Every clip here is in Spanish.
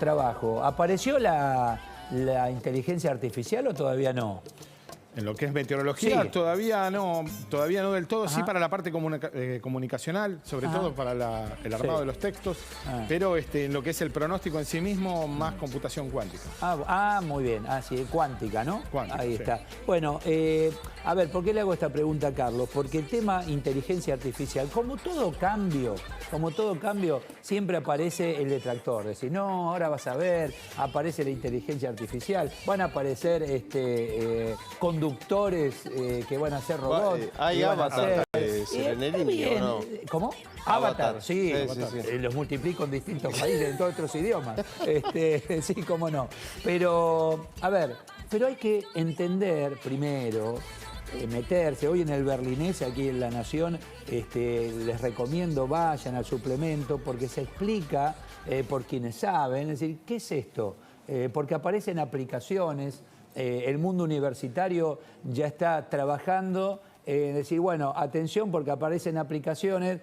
trabajo, ¿apareció la inteligencia artificial o todavía no? En lo que es meteorología, Sí. todavía no del todo. Ajá. Sí para la parte comunicacional, sobre Ajá. todo para el armado Sí. de los textos, Ah. pero en lo que es el pronóstico en sí mismo, más computación cuántica. Muy bien. Sí, cuántica, ¿no? Cuántica, Ahí sí. está. Bueno, a ver, ¿por qué le hago esta pregunta a Carlos? Porque el tema inteligencia artificial, como todo cambio, siempre aparece el detractor. Decir, no, ahora vas a ver, aparece la inteligencia artificial, van a aparecer conductores que van a ser robots. Hay que van a avatar ser- de Serenelli, bien. ¿o no? ¿Cómo? Avatar. Sí. Sí. Los multiplico en distintos países, en todos otros idiomas. Sí, cómo no. Pero, a ver, hay que entender primero, meterse. Hoy en el Berlinés, aquí en La Nación, les recomiendo vayan al suplemento porque se explica por quienes saben. Es decir, ¿qué es esto? Porque aparecen aplicaciones, el mundo universitario ya está trabajando. Decir, bueno, atención porque aparecen aplicaciones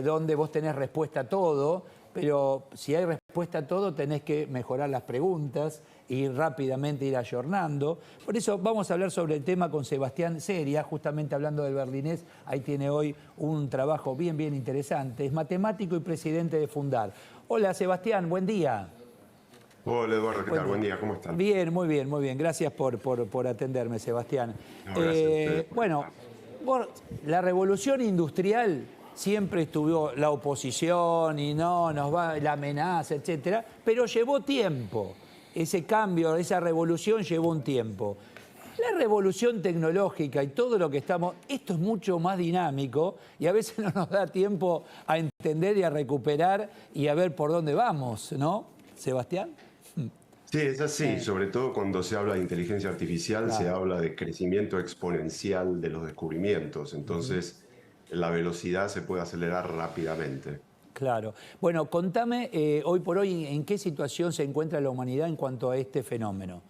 donde vos tenés respuesta a todo, pero si hay respuesta a todo tenés que mejorar las preguntas y rápidamente ir ayornando. Por eso vamos a hablar sobre el tema con Sebastián Seria, justamente hablando del Berlinés. Ahí tiene hoy un trabajo bien interesante. Es matemático y presidente de Fundar. Hola Sebastián, buen día. Hola Eduardo, ¿qué tal? Buen día, ¿cómo estás? Bien, muy bien. Gracias por atenderme, Sebastián. No, gracias a ustedes por Bueno, la revolución industrial siempre estuvo la oposición y no, nos va la amenaza, etcétera, pero llevó tiempo. Ese cambio, esa revolución llevó un tiempo. La revolución tecnológica y todo lo que esto es mucho más dinámico y a veces no nos da tiempo a entender y a recuperar y a ver por dónde vamos, ¿no, Sebastián? Sí, es así, sobre todo cuando se habla de inteligencia artificial, Claro. se habla de crecimiento exponencial de los descubrimientos, entonces la velocidad se puede acelerar rápidamente. Claro. Bueno, contame hoy por hoy en qué situación se encuentra la humanidad en cuanto a este fenómeno.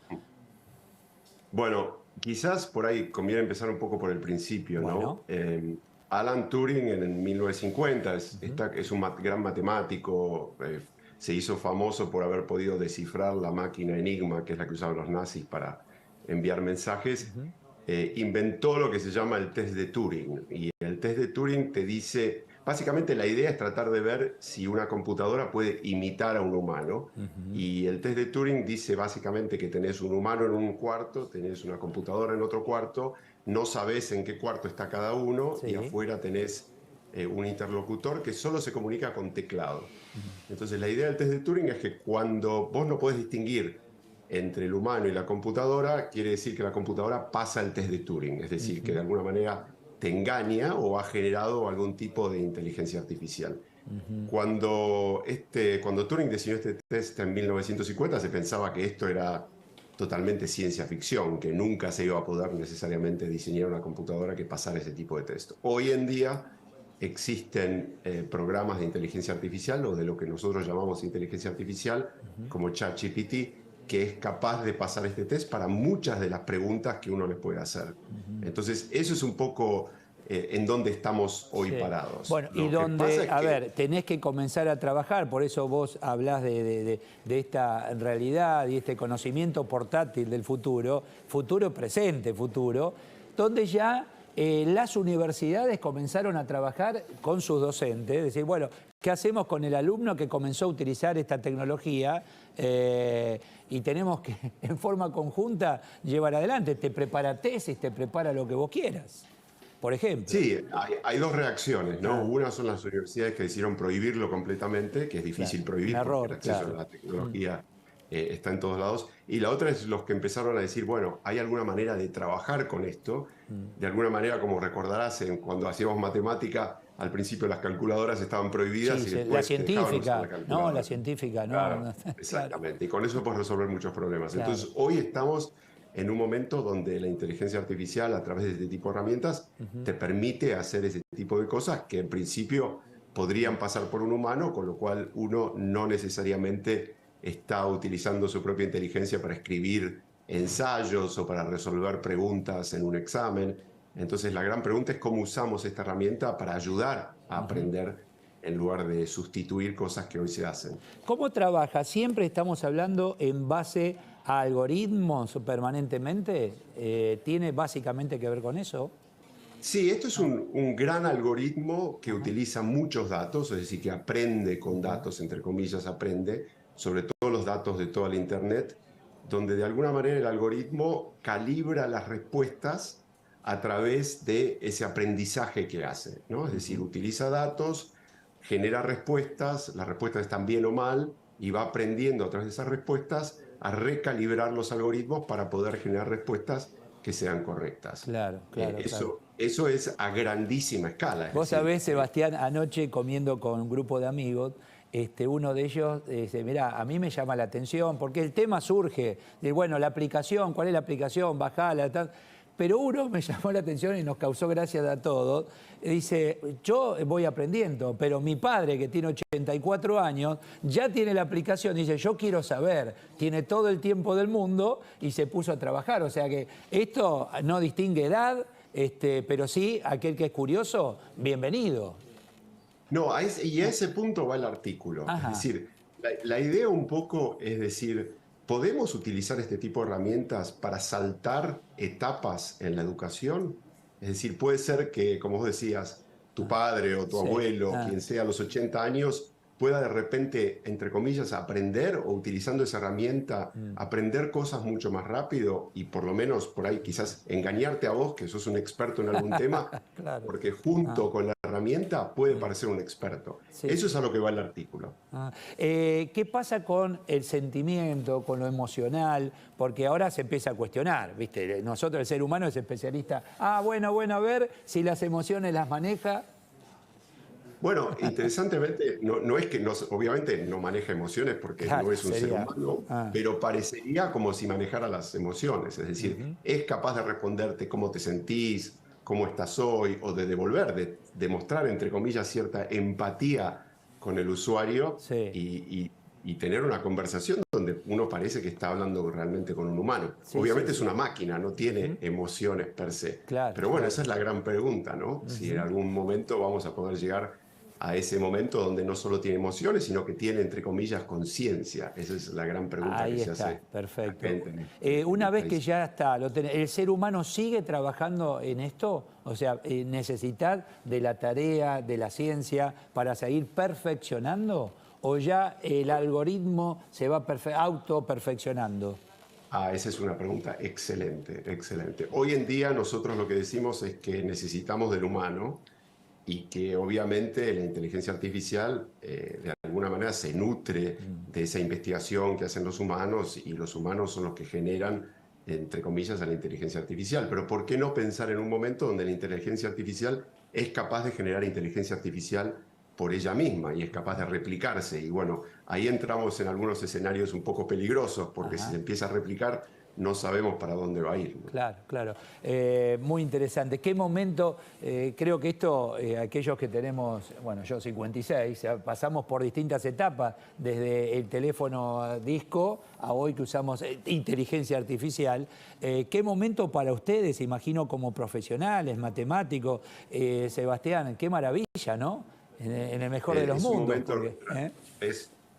Bueno, quizás por ahí conviene empezar un poco por el principio, Bueno. ¿no? Alan Turing en 1950 es un gran matemático, se hizo famoso por haber podido descifrar la máquina Enigma, que es la que usaban los nazis para enviar mensajes. Inventó lo que se llama el test de Turing. Y el test de Turing te dice, básicamente la idea es tratar de ver si una computadora puede imitar a un humano. Y el test de Turing dice básicamente que tenés un humano en un cuarto, tenés una computadora en otro cuarto, no sabés en qué cuarto está cada uno, Sí. y afuera tenés un interlocutor que solo se comunica con teclado. Entonces la idea del test de Turing es que cuando vos no podés distinguir entre el humano y la computadora, quiere decir que la computadora pasa el test de Turing, es decir, que de alguna manera te engaña o ha generado algún tipo de inteligencia artificial. Cuando Turing diseñó este test en 1950, se pensaba que esto era totalmente ciencia ficción, que nunca se iba a poder necesariamente diseñar una computadora que pasara ese tipo de test. Hoy en día existen programas de inteligencia artificial o de lo que nosotros llamamos inteligencia artificial, como ChatGPT, que es capaz de pasar este test para muchas de las preguntas que uno les puede hacer. Entonces, eso es un poco en donde estamos hoy parados. Bueno, Lo y que pasa donde, es que tenés que comenzar a trabajar, por eso vos hablás de esta realidad y este conocimiento portátil del futuro presente, donde ya las universidades comenzaron a trabajar con sus docentes, decir, bueno, ¿qué hacemos con el alumno que comenzó a utilizar esta tecnología? Y tenemos que, en forma conjunta, llevar adelante. Te prepara tesis, te prepara lo que vos quieras, por ejemplo. sí, hay dos reacciones, ¿no? Una son las universidades que decidieron prohibirlo completamente, que es difícil prohibir un error, porque el acceso claro. a la tecnología está en todos lados. Y la otra es los que empezaron a decir, bueno, hay alguna manera de trabajar con esto. De alguna manera, como recordarás, cuando hacíamos matemática, al principio las calculadoras estaban prohibidas Sí, y la después te dejaban usar científica, la calculadora. no, la científica, no. Claro, no, exactamente. Y con eso puedes resolver muchos problemas. Claro. Entonces, hoy estamos en un momento donde la inteligencia artificial, a través de este tipo de herramientas, te permite hacer ese tipo de cosas que en principio podrían pasar por un humano, con lo cual uno no necesariamente está utilizando su propia inteligencia para escribir ensayos o para resolver preguntas en un examen. Entonces la gran pregunta es cómo usamos esta herramienta para ayudar a aprender en lugar de sustituir cosas que hoy se hacen. ¿Cómo trabaja? ¿Siempre estamos hablando en base a algoritmos permanentemente? ¿Tiene básicamente que ver con eso? Sí, esto es un gran algoritmo que utiliza muchos datos, es decir, que aprende con datos, entre comillas, aprende sobre todos los datos de toda la Internet, donde de alguna manera el algoritmo calibra las respuestas a través de ese aprendizaje que hace, ¿no? Es decir, utiliza datos, genera respuestas, las respuestas están bien o mal, y va aprendiendo a través de esas respuestas a recalibrar los algoritmos para poder generar respuestas que sean correctas. Claro, claro, claro. Eso es a grandísima escala. Vos sabés, Sebastián, anoche comiendo con un grupo de amigos, uno de ellos dice, mirá, a mí me llama la atención, porque el tema surge de, bueno, la aplicación, ¿cuál es la aplicación? Bajala, tal. Pero uno me llamó la atención y nos causó gracia a todos. Dice, yo voy aprendiendo, pero mi padre, que tiene 84 años, ya tiene la aplicación. Dice, yo quiero saber. Tiene todo el tiempo del mundo y se puso a trabajar. O sea que esto no distingue edad, pero sí, aquel que es curioso, bienvenido. No, y a ese punto va el artículo. Ajá. Es decir, la idea un poco es decir, ¿podemos utilizar este tipo de herramientas para saltar etapas en la educación? Es decir, puede ser que, como vos decías, tu padre o tu abuelo, quien sea a los 80 años, pueda de repente, entre comillas, aprender o utilizando esa herramienta, aprender cosas mucho más rápido y por lo menos por ahí quizás engañarte a vos, que sos un experto en algún tema, Claro. porque junto con la herramienta puede parecer un experto. Sí. Eso es a lo que va el artículo. ¿Qué pasa con el sentimiento, con lo emocional? Porque ahora se empieza a cuestionar, ¿viste? Nosotros, el ser humano, es especialista. Bueno, a ver si las emociones las maneja. Bueno, interesantemente, no es que obviamente no maneja emociones porque Claro, no es un ser sería. humano, pero parecería como si manejara las emociones. Es decir, es capaz de responderte cómo te sentís, cómo estás hoy, o de devolver, de demostrar, entre comillas, cierta empatía con el usuario y tener una conversación donde uno parece que está hablando realmente con un humano. Obviamente es una máquina, no tiene emociones per se. Claro, pero bueno, esa es la gran pregunta, ¿no? Si en algún momento vamos a poder llegar a ese momento donde no solo tiene emociones, sino que tiene, entre comillas, conciencia. Esa es la gran pregunta Ahí que se está, hace. perfecto. Una vez que ya está, ¿el ser humano sigue trabajando en esto? O sea, ¿necesitar de la tarea, de la ciencia, para seguir perfeccionando? ¿O ya el algoritmo se va autoperfeccionando? Esa es una pregunta excelente, excelente. Hoy en día nosotros lo que decimos es que necesitamos del humano y que obviamente la inteligencia artificial de alguna manera se nutre de esa investigación que hacen los humanos y los humanos son los que generan, entre comillas, a la inteligencia artificial. Pero ¿por qué no pensar en un momento donde la inteligencia artificial es capaz de generar inteligencia artificial por ella misma y es capaz de replicarse? Y bueno, ahí entramos en algunos escenarios un poco peligrosos porque si se empieza a replicar no sabemos para dónde va a ir, ¿no? Claro, claro. Muy interesante. ¿Qué momento? Creo que esto, aquellos que tenemos, bueno, yo 56, pasamos por distintas etapas, desde el teléfono disco a hoy que usamos inteligencia artificial. ¿Qué momento para ustedes, imagino como profesionales, matemáticos, Sebastián? Qué maravilla, ¿no? En el mejor de los mundos.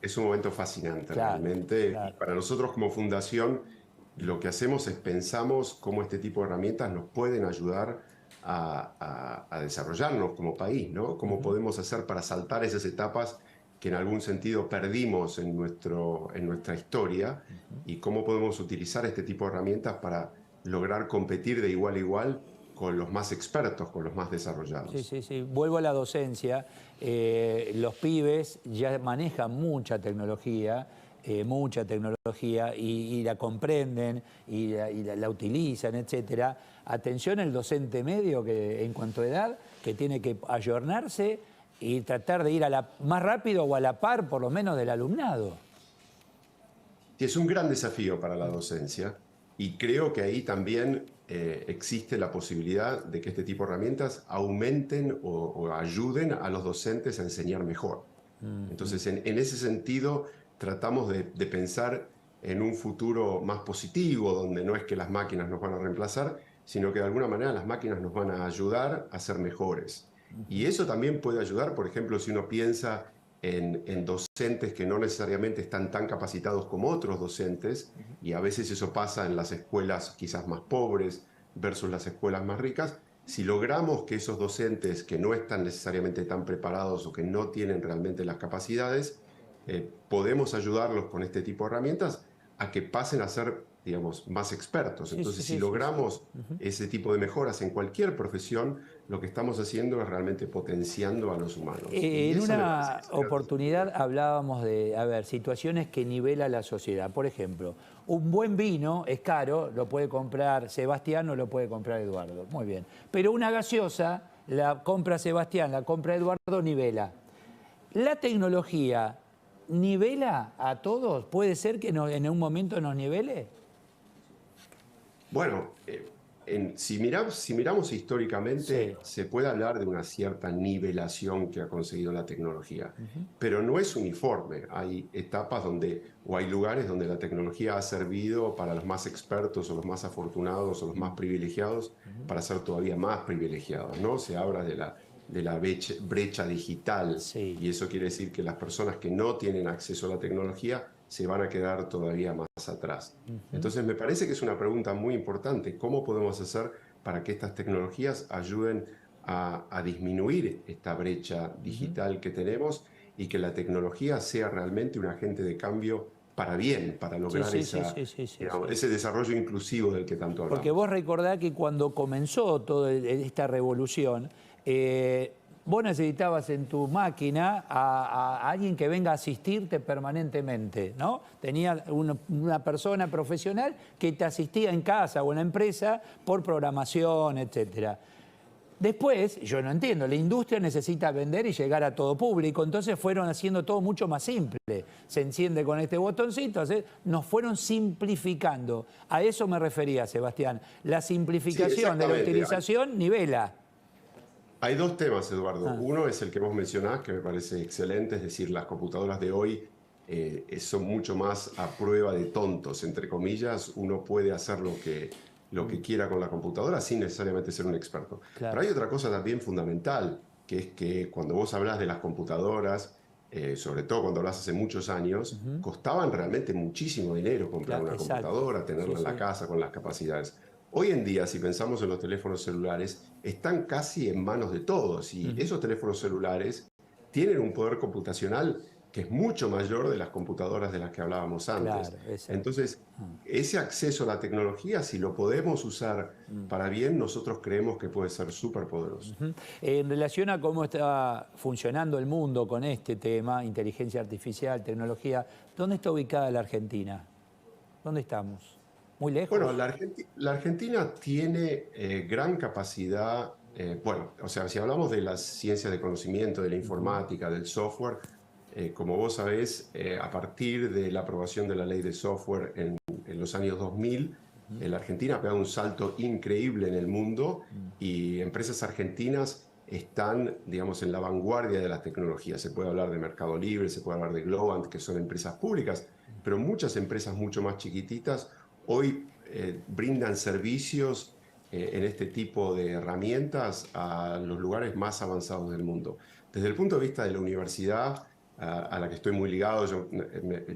Es un momento fascinante, realmente. Claro. Y para nosotros como fundación, lo que hacemos es pensamos cómo este tipo de herramientas nos pueden ayudar a desarrollarnos como país, ¿no? Cómo podemos hacer para saltar esas etapas que en algún sentido perdimos en nuestra historia y cómo podemos utilizar este tipo de herramientas para lograr competir de igual a igual con los más expertos, con los más desarrollados. Sí. Vuelvo a la docencia. Los pibes ya manejan mucha tecnología y la comprenden y la utilizan, etcétera. Atención el docente medio que en cuanto a edad, que tiene que ayornarse y tratar de ir más rápido o a la par, por lo menos, del alumnado. Sí, es un gran desafío para la docencia y creo que ahí también existe la posibilidad de que este tipo de herramientas aumenten o ayuden a los docentes a enseñar mejor. Entonces, en ese sentido, tratamos de pensar en un futuro más positivo, donde no es que las máquinas nos van a reemplazar, sino que de alguna manera las máquinas nos van a ayudar a ser mejores. Y eso también puede ayudar, por ejemplo, si uno piensa en docentes que no necesariamente están tan capacitados como otros docentes, y a veces eso pasa en las escuelas quizás más pobres versus las escuelas más ricas. Si logramos que esos docentes que no están necesariamente tan preparados o que no tienen realmente las capacidades, podemos ayudarlos con este tipo de herramientas a que pasen a ser, digamos, más expertos. Sí, sí, Entonces, si sí, sí, sí. logramos ese tipo de mejoras en cualquier profesión, lo que estamos haciendo es realmente potenciando a los humanos. Y En eso me parece una que sería algo oportunidad hablábamos de, a ver, situaciones que nivela la sociedad. Por ejemplo, un buen vino es caro, lo puede comprar Sebastián o lo puede comprar Eduardo. Muy bien. Pero una gaseosa, la compra Sebastián, la compra Eduardo, nivela. ¿La tecnología nivela a todos? ¿Puede ser que en un momento nos nivele? Bueno, si miramos históricamente, Sí. se puede hablar de una cierta nivelación que ha conseguido la tecnología, pero no es uniforme. Hay etapas o hay lugares donde la tecnología ha servido para los más expertos o los más afortunados o los más privilegiados para ser todavía más privilegiados, ¿no? Se habla de la brecha digital, Sí. y eso quiere decir que las personas que no tienen acceso a la tecnología se van a quedar todavía más atrás. Entonces me parece que es una pregunta muy importante. ¿Cómo podemos hacer para que estas tecnologías ayuden a disminuir esta brecha digital que tenemos y que la tecnología sea realmente un agente de cambio para bien, para Sí, lograr sí, sí, sí, sí, sí, digamos, sí. ese desarrollo inclusivo del que tanto Porque hablamos? vos recordás que cuando comenzó toda esta revolución, vos necesitabas en tu máquina a alguien que venga a asistirte permanentemente, ¿no? Tenías una persona profesional que te asistía en casa o en la empresa por programación, etcétera. Después, yo no entiendo, la industria necesita vender y llegar a todo público, entonces fueron haciendo todo mucho más simple. Se enciende con este botoncito, nos fueron simplificando. A eso me refería, Sebastián. La Sí, simplificación de la exactamente. utilización nivela. Hay dos temas, Eduardo. Ah, Uno es el que vos mencionás, que me parece excelente, es decir, las computadoras de hoy son mucho más a prueba de tontos, entre comillas. Uno puede hacer lo que quiera con la computadora sin necesariamente ser un experto. Pero claro. hay otra cosa también fundamental, que es que cuando vos hablas de las computadoras, sobre todo cuando hablas hace muchos años, costaban realmente muchísimo dinero comprar una Exacto. computadora, Sí, tenerla en la sí. casa con las capacidades. Hoy en día, si pensamos en los teléfonos celulares, están casi en manos de todos, y esos teléfonos celulares tienen un poder computacional que es mucho mayor de las computadoras de las que hablábamos antes. Claro, exacto. Entonces, ese acceso a la tecnología, si lo podemos usar para bien, nosotros creemos que puede ser súper poderoso. En relación a cómo está funcionando el mundo con este tema, inteligencia artificial, tecnología, ¿dónde está ubicada la Argentina? ¿Dónde estamos? ¿Muy Bueno, lejos? La Argentina tiene gran capacidad, bueno, o sea, si hablamos de las ciencias de conocimiento, de la informática, del software, como vos sabés, a partir de la aprobación de la ley de software en los años 2000, la Argentina ha pegado un salto increíble en el mundo, y empresas argentinas están, digamos, en la vanguardia de las tecnologías. Se puede hablar de Mercado Libre, se puede hablar de Globant, que son empresas públicas, pero muchas empresas mucho más chiquititas hoy brindan servicios en este tipo de herramientas a los lugares más avanzados del mundo. Desde el punto de vista de la universidad, a la que estoy muy ligado,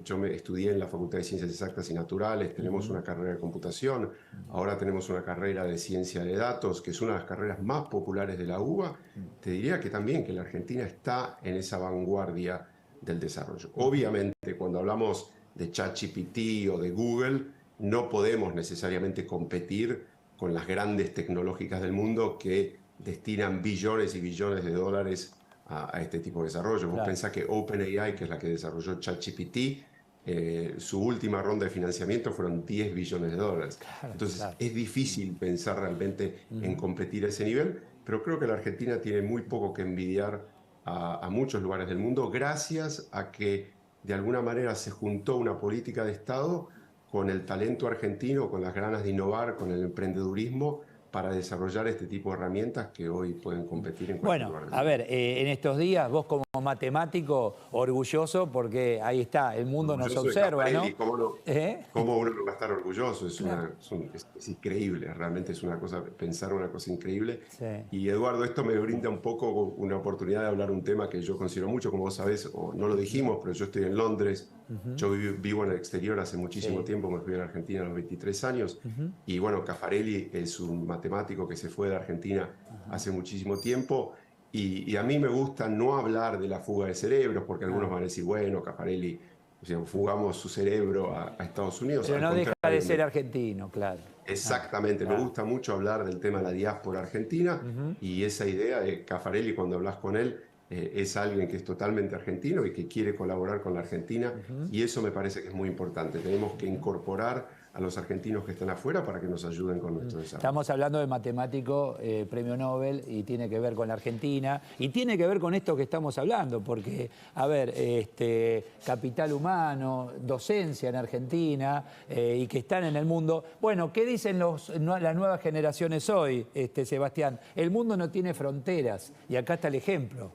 yo me estudié en la Facultad de Ciencias Exactas y Naturales, tenemos una carrera de computación, ahora tenemos una carrera de ciencia de datos, que es una de las carreras más populares de la UBA. Te diría que también que la Argentina está en esa vanguardia del desarrollo. Obviamente, cuando hablamos de ChatGPT o de Google, no podemos necesariamente competir con las grandes tecnológicas del mundo que destinan billones y billones de dólares a este tipo de desarrollo. Vos Claro, pensás que OpenAI, que es la que desarrolló ChatGPT, su última ronda de financiamiento fueron 10 billones de dólares. claro, Entonces claro. es difícil pensar realmente en competir a ese nivel, pero creo que la Argentina tiene muy poco que envidiar a muchos lugares del mundo, gracias a que de alguna manera se juntó una política de Estado con el talento argentino, con las ganas de innovar, con el emprendedurismo, para desarrollar este tipo de herramientas que hoy pueden competir en cualquier Bueno, lugar del a mundo. ver, en estos días vos como matemático, orgulloso porque ahí está, el mundo nos Orgulloso de observa, ¿no? Caffarelli, ¿cómo no? ¿Eh? ¿Cómo uno no va a estar orgulloso? Claro. Es increíble, realmente es una cosa, pensar una cosa increíble. Sí. Y Eduardo, esto me brinda un poco una oportunidad de hablar un tema que yo considero mucho, como vos sabés, o no lo dijimos, pero yo estoy en Londres, yo vivo en el exterior hace muchísimo Sí. tiempo, me fui a la Argentina a los 23 años, y bueno, Caffarelli es un matemático que se fue de Argentina hace muchísimo tiempo, y a mí me gusta no hablar de la fuga de cerebros, porque algunos van a decir, bueno, Caffarelli, o sea, fugamos su cerebro a Estados Unidos. Pero Al no deja de contrario, ser argentino, claro. exactamente, me Ah. gusta mucho hablar del tema de la diáspora argentina y esa idea de Caffarelli cuando hablas con él es alguien que es totalmente argentino y que quiere colaborar con la Argentina y eso me parece que es muy importante. Tenemos que incorporar a los argentinos que están afuera para que nos ayuden con nuestro desarrollo. Estamos hablando de matemático, premio Nobel, y tiene que ver con la Argentina, y tiene que ver con esto que estamos hablando, porque, a ver, capital humano, docencia en Argentina, y que están en el mundo. Bueno, ¿qué dicen las nuevas generaciones hoy, Sebastián? El mundo no tiene fronteras, y acá está el ejemplo.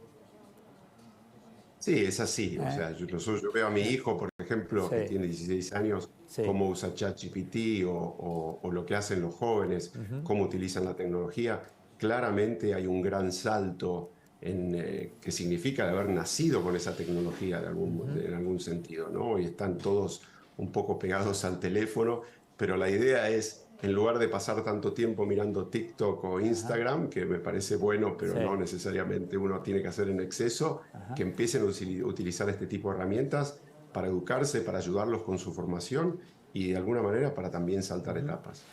Sí, es así. O sea, yo veo a mi hijo, por ejemplo, que Sí. tiene 16 años, Sí. cómo usa ChatGPT o lo que hacen los jóvenes, cómo utilizan la tecnología. Claramente hay un gran salto que significa de haber nacido con esa tecnología en algún sentido, ¿no? Y están todos un poco pegados al teléfono, pero la idea es, en lugar de pasar tanto tiempo mirando TikTok o Instagram, que me parece bueno, pero Sí. no necesariamente uno tiene que hacer en exceso, que empiecen a utilizar este tipo de herramientas para educarse, para ayudarlos con su formación y de alguna manera para también saltar etapas.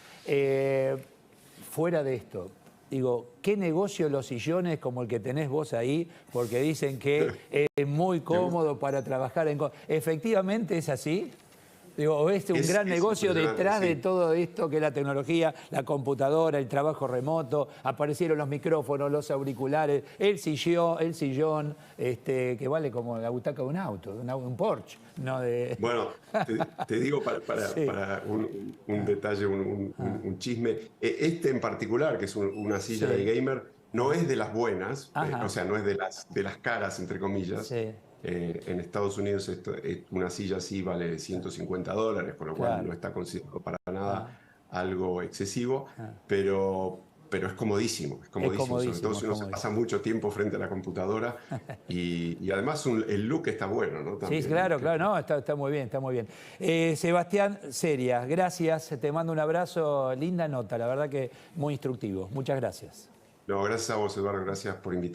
Fuera de esto, digo, ¿qué negocio los sillones como el que tenés vos ahí? Porque dicen que es muy cómodo para trabajar en... ¿Efectivamente es así? Digo, ¿es un gran negocio detrás de todo esto que es la tecnología, la computadora, el trabajo remoto? Aparecieron los micrófonos, los auriculares, el sillón, que vale como la butaca de un auto, un Porsche. No de... Bueno, te digo Sí. para un detalle, un chisme. Este en particular, que es una silla Sí. de gamer, no es de las buenas, Ajá. o sea, no es de las caras, entre comillas. Sí. En Estados Unidos una silla así vale $150, con lo cual Claro. no está considerado para nada algo excesivo, pero es comodísimo, sobre todo si uno se pasa mucho tiempo frente a la computadora y además el look está bueno, ¿no? También, Sí, claro, claro, no, está muy bien, está muy bien. Sebastián Ceria, gracias, te mando un abrazo, linda nota, la verdad que muy instructivo. Muchas gracias. No, gracias a vos, Eduardo, gracias por invitarme.